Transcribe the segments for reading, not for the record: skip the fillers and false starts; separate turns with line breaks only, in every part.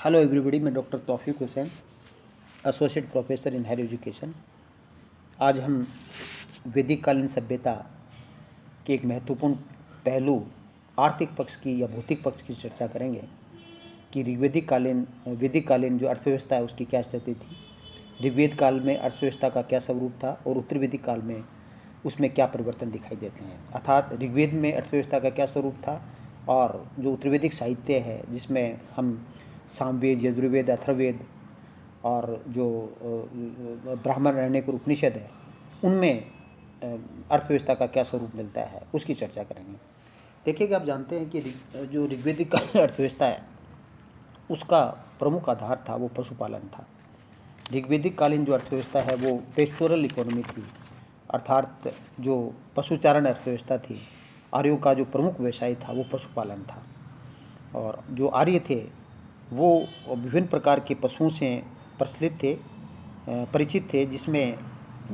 Hello everybody, मैं doctor Taufiq Hussain, associate professor in higher education. आज हम वैदिक कालीन सभ्यता के एक महत्वपूर्ण पहलू आर्थिक पक्ष की या भौतिक पक्ष की चर्चा करेंगे कि वैदिक कालीन जो अर्थव्यवस्था है उसकी क्या स्थिति थी, ऋग्वेद काल में अर्थव्यवस्था का क्या स्वरूप था और उत्तर वैदिक काल में उसमें क्या परिवर्तन दिखाई देते हैं। अर्थात ऋग्वेद में अर्थव्यवस्था का क्या स्वरूप था और जो उत्तर वैदिक साहित्य है जिसमें हम सामवेद, यजुर्वेद, अथर्ववेद और जो ब्राह्मण अरण्यक और उपनिषद है उनमें अर्थव्यवस्था का क्या स्वरूप मिलता है उसकी चर्चा करेंगे। देखिए कि आप जानते हैं कि जो ऋग्वेदिक अर्थव्यवस्था है उसका प्रमुख आधार था वो पशुपालन था। ऋग्वेदिक कालीन जो अर्थव्यवस्था है वो पेस्टोरल इकोनॉमी थी, अर्थात जो पशुचारण अर्थव्यवस्था थी। आर्यों का जो प्रमुख व्यवसाय था वो पशुपालन था और जो आर्य थे वो विभिन्न प्रकार के पशुओं से परिचित थे, जिसमें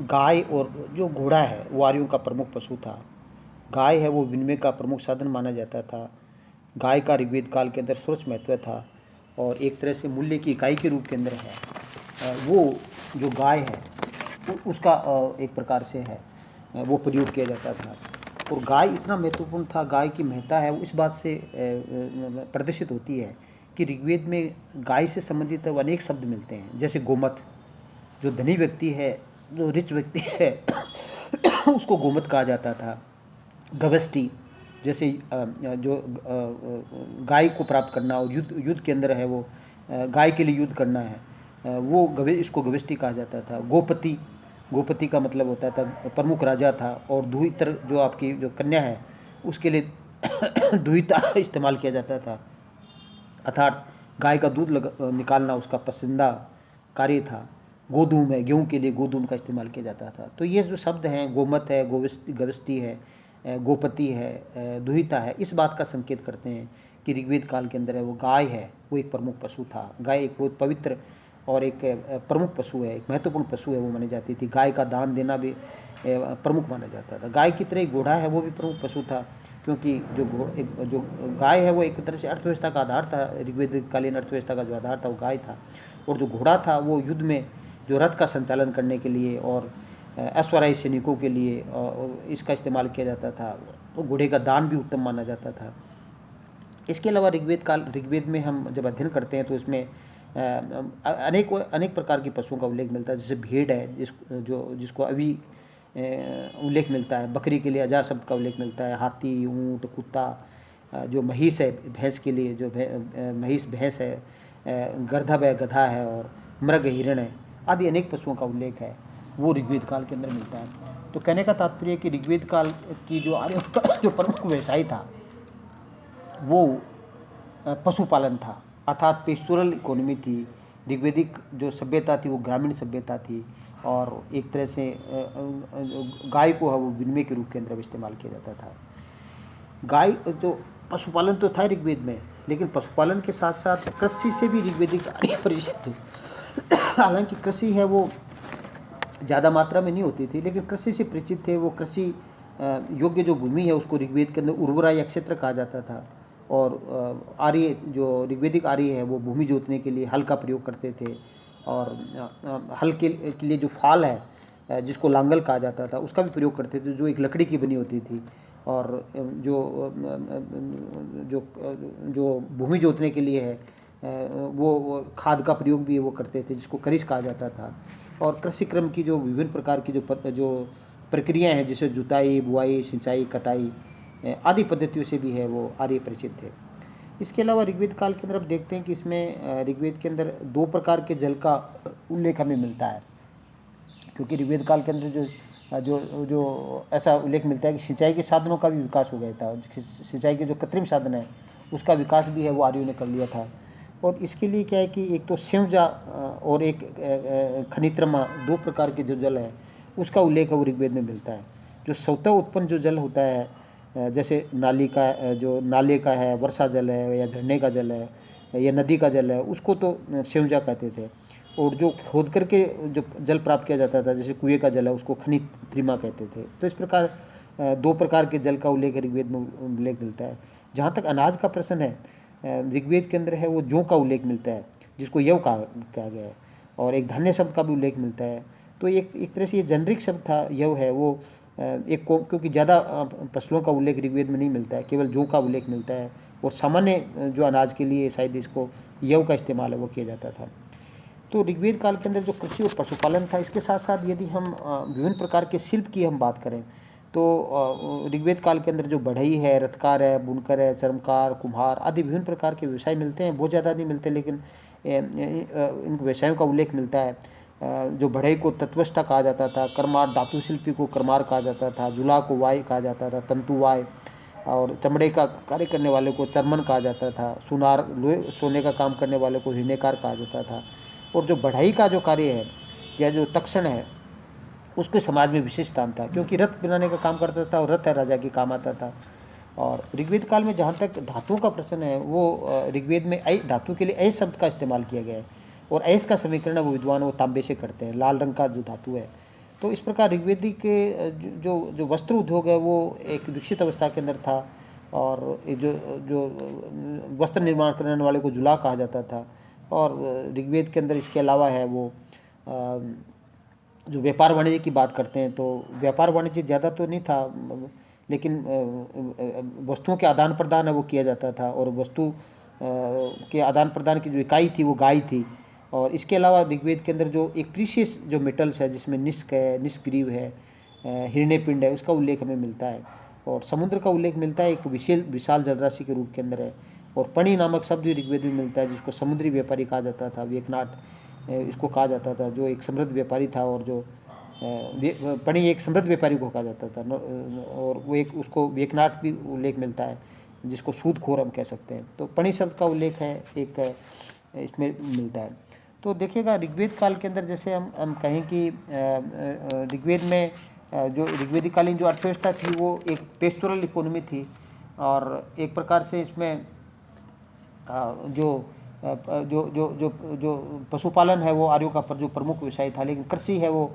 गाय और जो घोड़ा है वो आर्यों का प्रमुख पशु था। गाय है वो विनिमय का प्रमुख साधन माना जाता था। गाय का ऋग्वेद काल के अंदर सर्वोच्च महत्व था और एक तरह से मूल्य की इकाई के रूप के अंदर है। वो जो गाय है उसका एक प्रकार से है वो प्रयोग किया जाता था और गाय इतना महत्वपूर्ण था। गाय की महत्ता है वो इस बात से प्रदर्शित होती है कि ऋग्वेद में गाय से संबंधित अनेक शब्द मिलते हैं, जैसे गोमत, जो धनी व्यक्ति है, जो रिच व्यक्ति है उसको गोमत कहा जाता था। गवष्टि, जैसे जो गाय को प्राप्त करना और युद्ध के अंदर है वो गाय के लिए युद्ध करना है वो इसको गवष्टि कहा जाता था। गोपति का मतलब होता था प्रमुख राजा था और दुहितर जो आपकी जो कन्या है उसके लिए दुहिता इस्तेमाल किया जाता था, अर्थात गाय का दूध निकालना उसका पसंदीदा कार्य था। गोधूम है, गेहूँ के लिए गोधूम का इस्तेमाल किया जाता था। तो ये जो शब्द हैं, गोमत है, गवष्टि है, गोपति है, दुहिता है, इस बात का संकेत करते हैं कि ऋग्वेद काल के अंदर है वो गाय है वो एक प्रमुख पशु था। गाय एक बहुत पवित्र और एक प्रमुख पशु है, एक महत्वपूर्ण पशु है वो मानी जाती थी। गाय का दान देना भी प्रमुख माना जाता था। गाय की तरह घोड़ा है वो भी प्रमुख पशु था, क्योंकि जो गाय है वो एक तरह से अर्थव्यवस्था का आधार था। ऋग्वेद कालीन अर्थव्यवस्था का जो आधार था वो गाय था और जो घोड़ा था वो युद्ध में जो रथ का संचालन करने के लिए और अश्वारोही सैनिकों के लिए इसका इस्तेमाल किया जाता था। तो घोड़े का दान भी उत्तम माना जाता था। इसके अलावा ऋग्वेद में हम जब अध्ययन करते हैं तो इसमें अनेक प्रकार के पशुओं का उल्लेख मिलता है, जैसे भेड़ है जिसको अभी उल्लेख मिलता है। बकरी के लिए अजा शब्द का उल्लेख मिलता है। हाथी, ऊँट, कुत्ता, जो महिष है भैंस के लिए जो महिष भैंस है, गर्दभ है गधा है और मृग हिरण है आदि अनेक पशुओं का उल्लेख है वो ऋग्वेद काल के अंदर मिलता है। तो कहने का तात्पर्य है कि ऋग्वेद काल की जो आर्यों का जो प्रमुख व्यवसाय था वो पशुपालन था, अर्थात पेस्टोरल इकोनॉमी थी। ऋग्वेदिक जो सभ्यता थी वो ग्रामीण सभ्यता थी और एक तरह से गाय को है वो विनिमय के रूप के अंदर इस्तेमाल किया जाता था। गाय तो पशुपालन तो था ऋग्वेद में, लेकिन पशुपालन के साथ साथ कृषि से भी ऋग्वेदिक आर्य परिचित थे। हालांकि कृषि है वो ज़्यादा मात्रा में नहीं होती थी, लेकिन कृषि से परिचित थे। वो कृषि योग्य जो भूमि है उसको ऋग्वेद के अंदर उर्वरा या क्षेत्र कहा जाता था और आर्य जो ऋग्वेदिक आर्य है वो भूमि जोतने के लिए हल का प्रयोग करते थे और हल के लिए जो फाल है जिसको लांगल कहा जाता था उसका भी प्रयोग करते थे, जो एक लकड़ी की बनी होती थी। और जो भूमि जोतने के लिए है वो खाद का प्रयोग भी वो करते थे जिसको करिश कहा जाता था। और कृषि क्रम की जो विभिन्न प्रकार की जो प्रक्रियाएं हैं, जैसे जुताई, बुआई, सिंचाई, कटाई आदि पद्धतियों से भी है वो आर्य परिचित थे। इसके अलावा ऋग्वेद काल के अंदर आप देखते हैं कि इसमें ऋग्वेद के अंदर दो प्रकार के जल का उल्लेख हमें मिलता है, क्योंकि ऋग्वेद काल के अंदर जो ऐसा उल्लेख मिलता है कि सिंचाई के साधनों का भी विकास हो गया था। सिंचाई के जो कृत्रिम साधन है उसका विकास भी है वो आर्यों ने कर लिया था। और इसके लिए क्या है कि एक तो स्योजा और एक खनित्रमा, दो प्रकार के जो जल है उसका उल्लेख है वो ऋग्वेद में मिलता है। जो स्वतः उत्पन्न जो जल होता है, जैसे नाली का जो नाले का है, वर्षा जल है या झरने का जल है या नदी का जल है, उसको तो स्योजा कहते थे। और जो खोद करके जो जल प्राप्त किया जाता था, जैसे कुएं का जल है, उसको खनित्रिमा कहते थे। तो इस प्रकार दो प्रकार के जल का उल्लेख ऋग्वेद में उल्लेख मिलता है। जहाँ तक अनाज का प्रश्न है, ऋग्वेद के अंदर है वो जौ का उल्लेख मिलता है। जिसको यव कहा गया है, और एक धान्य शब्द का भी उल्लेख मिलता है। तो एक तरह से ये जेनरिक शब्द था यव है वो, क्योंकि ज़्यादा फसलों का उल्लेख ऋग्वेद में नहीं मिलता है, केवल जौ का उल्लेख मिलता है, और सामान्य जो अनाज के लिए शायद इसको यव का इस्तेमाल है वो किया जाता था। तो ऋग्वेद काल के अंदर जो कृषि और पशुपालन था, इसके साथ साथ यदि हम विभिन्न प्रकार के शिल्प की हम बात करें तो ऋग्वेद काल के अंदर जो बढ़ई है, रथकार है, बुनकर है, चर्मकार, कुम्हार आदि विभिन्न प्रकार के व्यवसाय मिलते हैं। बहुत ज़्यादा नहीं मिलते, लेकिन इन व्यवसायों का उल्लेख मिलता है। जो बढ़ई को तत्वष्टा कहा जाता था, कर्मार धातु शिल्पी को कर्मार कहा जाता था, जुला को वाय कहा जाता था, तंतुवाय, और चमड़े का कार्य करने वाले को चर्मन कहा जाता था, सुनार लोहे सोने का काम करने वाले को हिनेकार कहा जाता था। और जो बढ़ई का जो कार्य है या जो तक्षण है, उसके समाज में विशेष स्थान था, क्योंकि रथ बनाने का काम करता था और रथ है राजा के काम आता था। और ऋग्वेद काल में जहाँ तक धातुओं का प्रश्न है, वो ऋग्वेद में ऐ धातु के लिए ऐ शब्द का इस्तेमाल किया गया है, और ऐस का समीकरण वो विद्वान वो तांबे से करते हैं, लाल रंग का जो धातु है। तो इस प्रकार ऋग्वेदी के जो जो वस्त्र उद्योग है वो एक विकसित अवस्था के अंदर था, और जो जो वस्त्र निर्माण करने वाले को जुलाह कहा जाता था। और ऋग्वेद के अंदर इसके अलावा है वो जो व्यापार वाणिज्य की बात करते हैं, तो व्यापार वाणिज्य ज़्यादा तो नहीं था, लेकिन वस्तुओं के आदान प्रदान है वो किया जाता था, और वस्तु के आदान प्रदान की जो इकाई थी वो गाय थी। और इसके अलावा ऋग्वेद के अंदर जो एक प्रीशियस जो मेटल्स है, जिसमें निष्क है, निष्क्रिय है, हिरण्य पिंड है, उसका उल्लेख हमें मिलता है। और समुद्र का उल्लेख मिलता है एक विशाल जलराशि के रूप के अंदर है। और पणि नामक शब्द भी ऋग्वेद में मिलता है, जिसको समुद्री व्यापारी कहा जाता था, वेकनाट इसको कहा जाता था, जो एक समृद्ध व्यापारी था। और जो पणि एक समृद्ध व्यापारी को कहा जाता था, और वो एक उसको वेकनाट भी उल्लेख मिलता है, जिसको सूदखोर हम कह सकते हैं। तो पणि शब्द का उल्लेख है एक इसमें मिलता है। तो देखिएगा ऋग्वेद काल के अंदर जैसे हम कहें कि ऋग्वेद में जो ऋग्वेदिकालीन जो अर्थव्यवस्था थी वो एक पेस्टोरल इकोनॉमी थी, और एक प्रकार से इसमें जो जो जो जो जो पशुपालन है वो आर्यों का जो प्रमुख व्यवसाय था, लेकिन कृषि है वो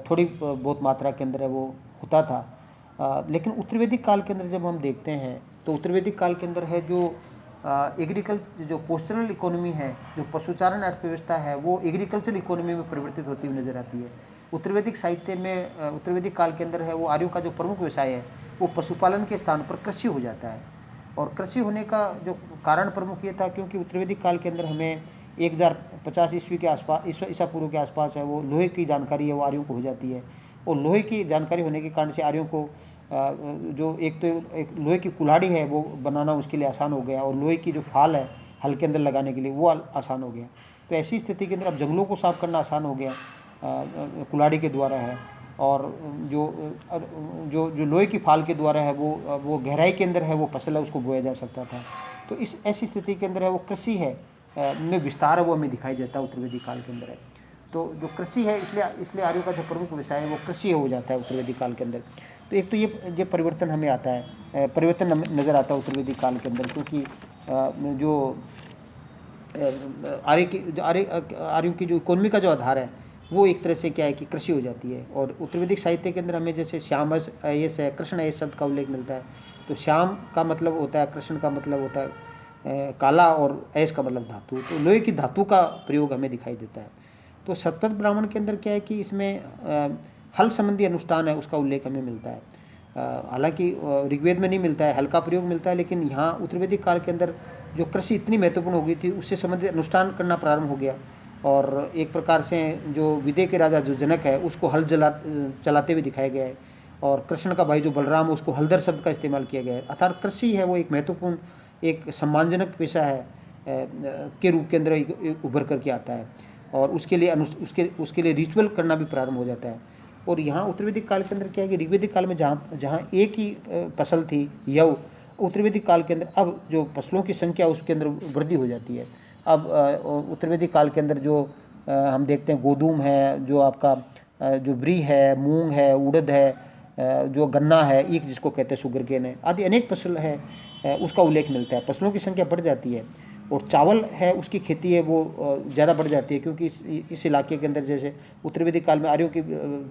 थोड़ी बहुत मात्रा के अंदर है वो होता था। लेकिन उत्तर वैदिक काल के अंदर जब हम देखते हैं तो उत्तर वैदिक काल के अंदर है जो एग्रीकल्चर जो पोस्टरल इकोनॉमी है, जो पशुचारण अर्थव्यवस्था है, वो एग्रीकल्चर इकोनॉमी में परिवर्तित होती हुई नजर आती है। उत्तर वैदिक साहित्य में उत्तर वैदिक काल के अंदर है वो आर्यों का जो प्रमुख व्यवसाय है वो पशुपालन के स्थान पर कृषि हो जाता है। और कृषि होने का जो कारण प्रमुख ये था, क्योंकि उत्तर वैदिक काल के अंदर हमें 1050 ईस्वी के आसपास, ईसा पूर्व के आसपास है वो लोहे की जानकारी है वो आर्यों को हो जाती है। और लोहे की जानकारी होने के कारण से आर्यों को जो एक लोहे की कुल्हाड़ी है वो बनाना उसके लिए आसान हो गया, और लोहे की जो फाल है हल के अंदर लगाने के लिए वो आसान हो गया। तो ऐसी स्थिति के अंदर अब जंगलों को साफ करना आसान हो गया कुल्हाड़ी के द्वारा है, और जो जो जो लोहे की फाल के द्वारा है वो गहराई के अंदर है वो फसल है उसको बोया जा सकता था। तो इस ऐसी स्थिति के अंदर है वो कृषि है में विस्तार है वो हमें दिखाई देता है उत्तर वैदिक काल के अंदर है। तो जो कृषि है इसलिए आर्यों का जो प्रमुख व्यवसाय है वो कृषि हो जाता है उत्तर वैदिक काल के अंदर। तो एक तो ये परिवर्तन हमें आता है, परिवर्तन नज़र आता है उत्तर वैदिक काल के अंदर, क्योंकि जो आर्यों की जो इकोनॉमी का जो आधार है वो एक तरह से क्या है कि कृषि हो जाती है। और उत्तर वैदिक साहित्य के अंदर हमें जैसे श्याम अयस है, कृष्ण अयस शब्द का उल्लेख मिलता है। तो श्याम का मतलब होता है, कृष्ण का मतलब होता है काला, और अयस का मतलब धातु। तो लोहे की धातु का प्रयोग हमें दिखाई देता है। तो शतपथ ब्राह्मण के अंदर क्या है कि इसमें हल संबंधी अनुष्ठान है उसका उल्लेख हमें मिलता है। हालांकि ऋग्वेद में नहीं मिलता है, हल का प्रयोग मिलता है, लेकिन यहाँ उत्तर वैदिक काल के अंदर जो कृषि इतनी महत्वपूर्ण हो गई थी उससे संबंधित अनुष्ठान करना प्रारंभ हो गया। और एक प्रकार से जो विदेह के राजा जो जनक है उसको हल चलाते हुए दिखाया गया है, और कृष्ण का भाई जो बलराम उसको हलदर शब्द का इस्तेमाल किया गया है। अर्थात कृषि है वो एक महत्वपूर्ण एक सम्मानजनक पेशा है के रूप के अंदर उभर करके आता है, और उसके लिए रिचुअल करना भी प्रारंभ हो जाता है। और यहाँ उत्तर वैदिक काल के अंदर क्या है कि ऋग्वेदिक काल में जहाँ एक ही फसल थी यव, उत्तर वैदिक काल के अंदर अब जो फसलों की संख्या उसके अंदर वृद्धि हो जाती है। अब उत्तर वैदिक काल के अंदर जो हम देखते हैं गोधूम है, जो आपका जो ब्री है, मूंग है, उड़द है, जो गन्ना है, ईख जिसको कहते हैं शुगरकेन है, आदि अनेक फसल है उसका उल्लेख मिलता है। फसलों की संख्या बढ़ जाती है, और चावल है उसकी खेती है वो ज़्यादा बढ़ जाती है, क्योंकि इस इलाके के अंदर जैसे उत्तर वैदिक काल में आर्यों की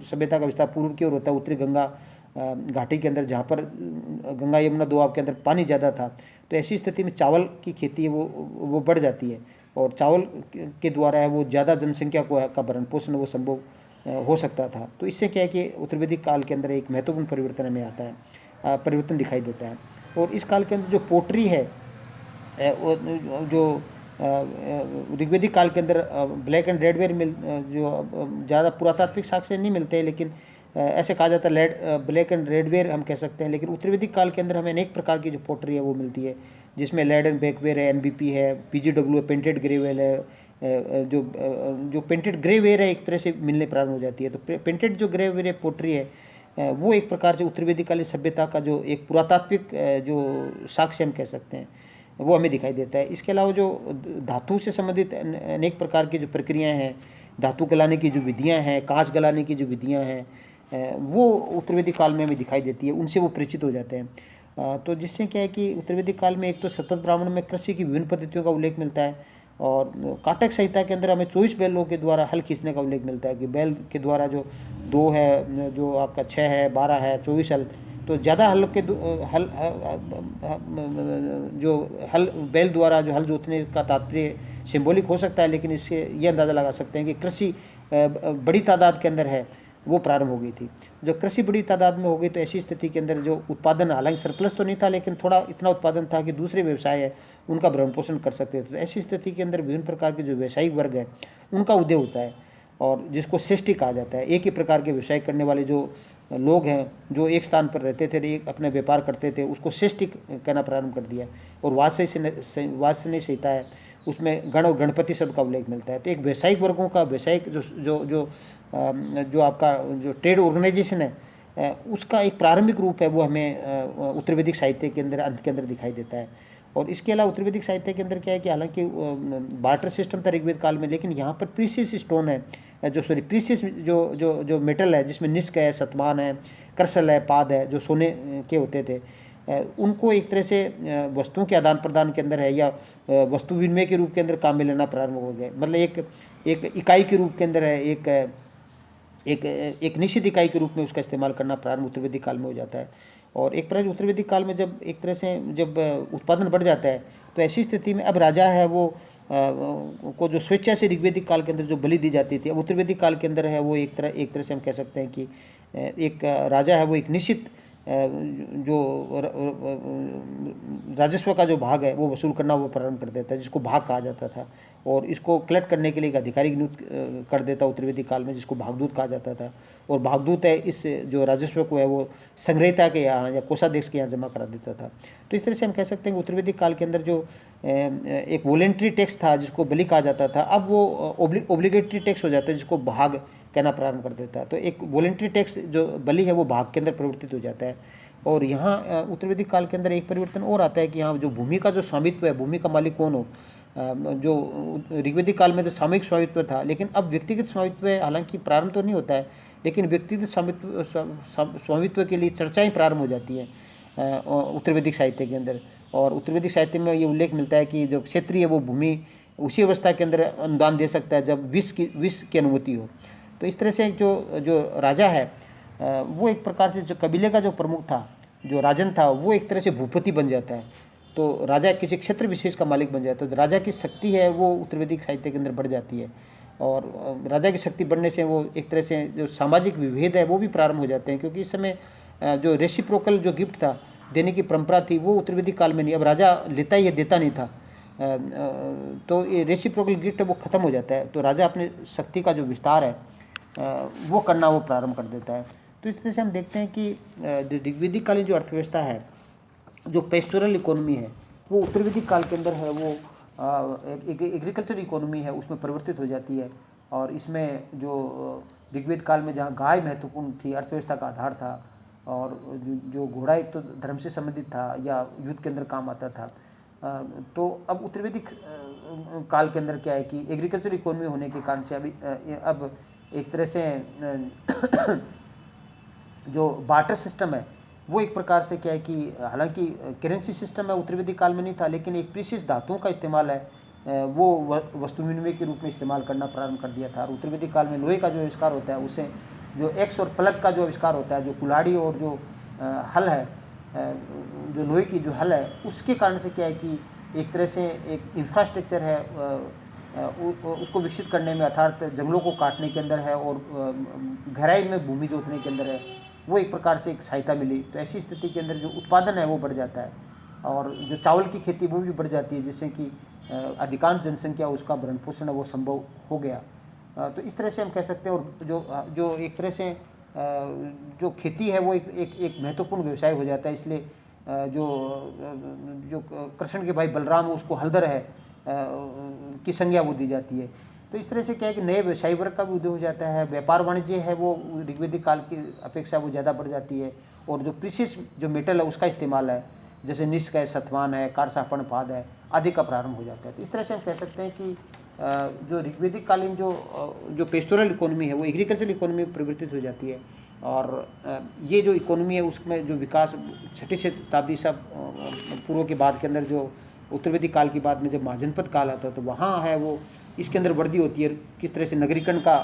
सभ्यता का विस्तार पूर्व की ओर होता है, उत्तरी गंगा घाटी के अंदर, जहाँ पर गंगा यमुना दोआब के अंदर पानी ज़्यादा था। तो ऐसी स्थिति में चावल की खेती है वो बढ़ जाती है। और चावल के द्वारा है वो ज़्यादा जनसंख्या को का भरण पोषण वो संभव हो सकता था। तो इससे क्या है कि उत्तर वैदिक काल के अंदर एक महत्वपूर्ण परिवर्तन हमें आता है, परिवर्तन दिखाई देता है। और इस काल के अंदर जो पोट्री है, जो ऋग्वेदिक काल के अंदर ब्लैक एंड रेड वेयर जो ज़्यादा पुरातात्विक साक्ष्य नहीं मिलते हैं, लेकिन ऐसे कहा जाता है ब्लैक एंड रेड वेयर हम कह सकते हैं। लेकिन उत्तर वैदिक काल के अंदर हमें अनेक प्रकार की जो पोट्री है वो मिलती है, जिसमें लेड एंड बैकवेयर है, एनबीपी है, पीजीडब्ल्यू है, पेंटेड ग्रेवेल है। जो पेंटेड ग्रेवेयर है एक तरह से मिलने प्रारंभ हो जाती है। तो पेंटेड जो ग्रेवेयर है पोट्री है, वो एक प्रकार से उत्तर वैदिक कालीन सभ्यता का जो एक पुरातात्विक जो साक्ष्य हम कह सकते हैं वो हमें दिखाई देता है। इसके अलावा जो धातु से संबंधित अनेक प्रकार की जो प्रक्रियाएं हैं, धातु गलाने की जो विधियां हैं, कांच गलाने की जो विधियां हैं, वो उत्तर वैदिक काल में हमें दिखाई देती है, उनसे वो परिचित हो जाते हैं। तो जिससे क्या है कि उत्तर वैदिक काल में एक तो शतपथ ब्राह्मण में कृषि की विभिन्न पद्धतियों का उल्लेख मिलता है, और काटक संहिता के अंदर हमें 24 बैलों के द्वारा हल खींचने का उल्लेख मिलता है कि बैल के द्वारा जो 2 है, जो आपका 6 है, 12 है, 24 हल, तो ज़्यादा हल के हल जो हल बैल द्वारा जो हल जोतने का तात्पर्य सिंबॉलिक हो सकता है, लेकिन इससे ये अंदाज़ा लगा सकते हैं कि कृषि बड़ी तादाद के अंदर है वो प्रारंभ हो गई थी। जब कृषि बड़ी तादाद में हो गई तो ऐसी स्थिति के अंदर जो उत्पादन, हालांकि सरप्लस तो नहीं था, लेकिन थोड़ा इतना उत्पादन था कि दूसरे व्यवसाय है उनका भरण पोषण कर सकते थे। तो ऐसी स्थिति के अंदर विभिन्न प्रकार के जो व्यावसायिक वर्ग है उनका उदय होता है, और जिसको श्रेष्ठी कहा जाता है। एक ही प्रकार के व्यवसाय करने वाले जो लोग हैं, जो एक स्थान पर रहते थे, एक अपने व्यापार करते थे, उसको श्रेष्ठी कहना प्रारंभ कर दिया। और वात्सल्य संहिता है, उसमें गण और गणपति शब्द का उल्लेख मिलता है। तो एक व्यावसायिक वर्गों का व्यावसायिक जो आपका जो ट्रेड ऑर्गेनाइजेशन है, उसका एक प्रारंभिक रूप है वो हमें उत्तर वैदिक साहित्य के अंदर अंत के अंदर दिखाई देता है। और इसके अलावा उत्तर वैदिक साहित्य के अंदर क्या है कि हालांकि बार्टर सिस्टम था ऋग्वेद काल में, लेकिन यहाँ पर प्रीसियस स्टोन है, प्रीसियस जो मेटल है, जिसमें निष्क है, सतमान है, करसल है, पाद है, जो सोने के होते थे, उनको एक तरह से वस्तुओं के आदान प्रदान के अंदर है या वस्तु विनिमय के रूप के अंदर काम में लेना प्रारंभ हो गए। मतलब एक इकाई के रूप के अंदर है, एक निश्चित इकाई के रूप में उसका इस्तेमाल करना प्रारंभ उत्तर वैदिक काल में हो जाता है। और एक प्रकार उत्तर वैदिक काल में जब एक तरह से जब उत्पादन बढ़ जाता है, तो ऐसी स्थिति में अब राजा है वो को जो स्वेच्छा से ऋग्वेदिक काल के अंदर जो बलि दी जाती थी, अब उत्तर वैदिक काल के अंदर है वो एक तरह से हम कह सकते हैं कि एक राजा है वो एक निश्चित जो राजस्व का जो भाग है वो वसूल करना वो प्रारंभ कर देता है, जिसको भाग कहा जाता था। और इसको कलेक्ट करने के लिए एक अधिकारी नियुक्त कर देता उत्तर वैदिक काल में, जिसको भागदूत कहा जाता था। और भागदूत है इस जो राजस्व को है वो संग्रहिता के यहाँ या कोषाध्यक्ष के यहाँ जमा करा देता था। तो इस तरह से हम कह सकते हैं कि उत्तर वैदिक काल के अंदर जो एक वॉलेंट्री टैक्स था जिसको बलि कहा जाता था, अब वो ओब्लिगेटरी टैक्स हो जाता है, जिसको भाग कहना प्रारंभ कर देता है। तो एक वॉलेंट्री टैक्स जो बलि है वो भाग के अंदर परिवर्तित हो जाता है। और यहाँ उत्तर वैदिक काल के अंदर एक परिवर्तन और आता है कि यहाँ जो भूमि का जो स्वामित्व है, भूमि का मालिक कौन हो, जो ऋग्वेदिक काल में तो सामूहिक स्वामित्व था, लेकिन अब व्यक्तिगत स्वामित्व हालांकि प्रारंभ तो नहीं होता है, लेकिन व्यक्तिगत स्वामित्व के लिए चर्चाएं प्रारंभ हो जाती हैं उत्तर वैदिक साहित्य के अंदर। और उत्तर वैदिक साहित्य में ये उल्लेख मिलता है कि जो क्षेत्रीय है वो भूमि उसी अवस्था के अंदर अनुदान दे सकता है जब विष की अनुमति हो। तो इस तरह से जो राजा है वो एक प्रकार से जो कबीले का जो प्रमुख था, जो राजन था, वो एक तरह से भूपति बन जाता है। तो राजा किसी क्षेत्र विशेष का मालिक बन जाता है। तो राजा की शक्ति है वो उत्तर वैदिक साहित्य के अंदर बढ़ जाती है, और राजा की शक्ति बढ़ने से वो एक तरह से जो सामाजिक विभेद है वो भी प्रारंभ हो जाते हैं, क्योंकि इस समय जो रेसिप्रोकल जो गिफ्ट था देने की परंपरा थी वो उत्तर वैदिक काल में नहीं, अब राजा लेता ही है, देता नहीं था। तो ये रेसिप्रोकल गिफ्ट वो ख़त्म हो जाता है, तो राजा अपने शक्ति का जो विस्तार है वो करना वो प्रारंभ कर देता है। तो इस तरह से हम देखते हैं कि ऋग्वेदिक कालीन जो अर्थव्यवस्था है, जो पेस्टोरल इकोनॉमी है, वो उत्तर वैदिक काल के अंदर है वो एक एग्रीकल्चर इकोनॉमी है उसमें परिवर्तित हो जाती है। और इसमें जो ऋग्वेद काल में जहाँ गाय महत्वपूर्ण थी, अर्थव्यवस्था का आधार था, और जो घोड़ा एक तो धर्म से संबंधित था या युद्ध के अंदर काम आता था, तो अब उत्तर वैदिक काल के अंदर क्या है कि एग्रीकल्चर इकोनॉमी होने के कारण से अब एक तरह से जो बार्टर सिस्टम है वो एक प्रकार से क्या है कि हालांकि करेंसी सिस्टम है उत्तर वैदिक काल में नहीं था, लेकिन एक प्रीशियस धातुओं का इस्तेमाल है वो वस्तु विनिमय के रूप में इस्तेमाल करना प्रारंभ कर दिया था। और उत्तर वैदिक काल में लोहे का जो आविष्कार होता है, उससे जो एक्स और प्लग का जो आविष्कार होता है, जो कुल्हाड़ी और जो हल है, जो लोहे की जो हल है, उसके कारण से क्या है कि एक तरह से एक इंफ्रास्ट्रक्चर है उसको विकसित करने में, अर्थात जंगलों को काटने के अंदर है और गहराई में भूमि जोतने के अंदर है, वो एक प्रकार से एक सहायता मिली। तो ऐसी स्थिति के अंदर जो उत्पादन है वो बढ़ जाता है और जो चावल की खेती वो भी बढ़ जाती है, जिससे कि अधिकांश जनसंख्या उसका भरण पोषण है वो संभव हो गया। तो इस तरह से हम कह सकते हैं। और जो एक तरह से जो खेती है वो एक महत्वपूर्ण व्यवसाय हो जाता है। इसलिए जो कृष्ण के भाई बलराम उसको हलधर है की संज्ञा वो दी जाती है। तो इस तरह से क्या है कि नए व्यवसायी वर्ग का भी उदय हो जाता है। व्यापार वाणिज्य है वो ऋग्वैदिक काल की अपेक्षा वो ज़्यादा बढ़ जाती है। और जो प्रीसियस जो मेटल है उसका इस्तेमाल है, जैसे निष्क है, सतवान है, कारसापण पाद है आदि का प्रारंभ हो जाता है। तो इस तरह से हम कह सकते हैं कि जो ऋग्वैदिक कालीन जो पेस्टोरल इकोनॉमी है वो एग्रीकल्चरल इकोनॉमी में परिवर्तित हो जाती है। और ये जो इकोनॉमी है उसमें जो विकास 6ठी शताब्दी सब पूर्व के बाद के अंदर, जो उत्तर वैदिक काल की बाद में जब महाजनपद काल आता है तो वहाँ है वो इसके अंदर वृद्धि होती है, किस तरह से नगरीकरण का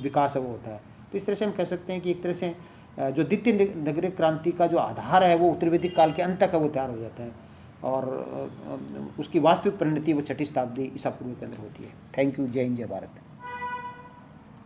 विकास है वो होता है। तो इस तरह से हम कह सकते हैं कि एक तरह से जो द्वितीय नगरीय क्रांति का जो आधार है वो उत्तर वैदिक काल के अंत तक है वो तैयार हो जाता है और उसकी वास्तविक परिणति वो 6ठी शताब्दी ईसा पूर्व के अंदर होती है। Thank you. जय हिंद, जय भारत।